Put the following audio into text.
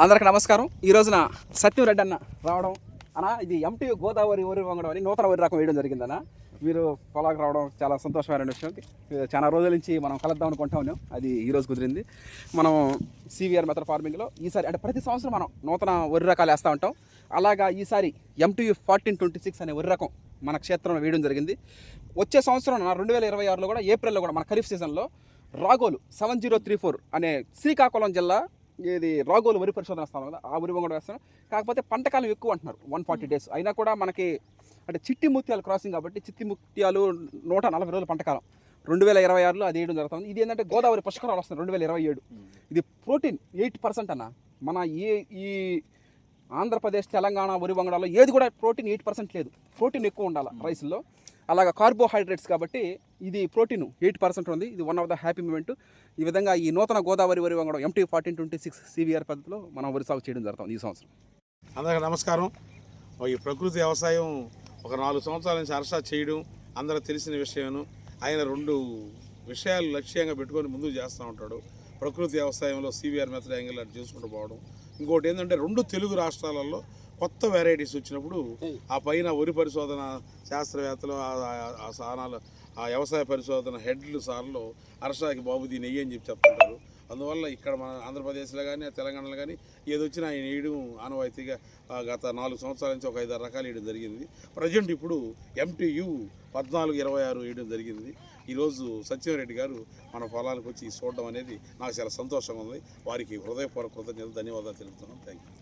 అందరికి నమస్కారం. ఈ రోజున సత్యం రెడ్డి అన్న రావడం అన్న, ఇది ఎంటీ గోదావరి వరి వంగడం అని నూతన వరి రకం వేయడం జరిగిందన్న. మీరు పొలాలకు రావడం చాలా సంతోషమైన విషయం. చాలా రోజుల నుంచి మనం కలుద్దాం అనుకుంటా ఉన్నాం, అది ఈరోజు కుదిరింది. మనం సివిఆర్ మెథడ్ ఫార్మింగ్లో ఈసారి అంటే ప్రతి సంవత్సరం మనం నూతన వరి రకాలు వేస్తూ ఉంటాం. అలాగా ఈసారి MTU 1426 అనే వరి రకం మన క్షేత్రంలో వేయడం జరిగింది. వచ్చే సంవత్సరం 2026లో కూడా ఏప్రిల్లో కూడా మన ఖరీఫ్ సీజన్లో రాగోలు 7034 అనే శ్రీకాకుళం జిల్లా ఇది రాగోలు వరి పరిశోధన స్థానం కదా, ఆ వరి కూడా వేస్తాను. కాకపోతే పంటకాలం ఎక్కువ అంటున్నారు, 140 days అయినా కూడా మనకి అంటే చిట్టి ముత్యాలు క్రాసింగ్ కాబట్టి చిట్టి ముత్యాలు 140 రోజుల పంటకాలం 2026లో అది వేయడం జరుగుతుంది. ఇది ఏంటంటే గోదావరి పుష్కరాలు వస్తుంది 2027. ఇది ప్రోటీన్ 8% అన్న. మన ఈ ఆంధ్రప్రదేశ్ తెలంగాణ వరి వంగడాల్లో ఏది కూడా ప్రోటీన్ 8% లేదు. ప్రోటీన్ ఎక్కువ ఉండాలి రైస్లో, అలాగా కార్బోహైడ్రేట్స్ కాబట్టి ఇది ప్రోటీన్ 8% ఉంది. ఇది one of the happy moment. ఈ విధంగా ఈ నూతన గోదావరి వరి వంగడం MTU 1426 CVR పద్ధతిలో మనం వరి సాగు చేయడం జరుగుతుంది ఈ సంవత్సరం. అందరికీ నమస్కారం. ఈ ప్రకృతి వ్యవసాయం ఒక 4 సంవత్సరాల నుంచి అరసా చేయడం అందరూ తెలిసిన విషయము. ఆయన 2 విషయాలు లక్ష్యంగా పెట్టుకొని ముందుకు చేస్తూ ఉంటాడు. ప్రకృతి వ్యవసాయంలో CVR మెథడ్ యాంగిల్ అది చేసుకుంటూ పోవడం. ఇంకోటి ఏంటంటే 2 తెలుగు రాష్ట్రాలలో కొత్త వెరైటీస్ వచ్చినప్పుడు ఆ పైన వరి పరిశోధన శాస్త్రవేత్తలు ఆ స్థానాలు ఆ వ్యవసాయ పరిశోధన హెడ్లు సార్లు అరసాకి బాబు దీని నెయ్యి అని చెప్తుంటారు. అందువల్ల ఇక్కడ మన ఆంధ్రప్రదేశ్లో కానీ తెలంగాణలో కానీ ఏది వచ్చినా ఆయన వేయడం ఆనవాయితీగా గత 4 సంవత్సరాల నుంచి ఒక 5-6 రకాలు వేయడం జరిగింది. ప్రజెంట్ ఇప్పుడు MTU 1426 వేయడం జరిగింది. ఈరోజు సత్యం రెడ్డి గారు మన పొలానికి వచ్చి చూడడం అనేది నాకు చాలా సంతోషంగా ఉంది. వారికి హృదయపూర్వక కృతజ్ఞతలు, ధన్యవాదాలు తెలుపుతున్నాను. Thank you.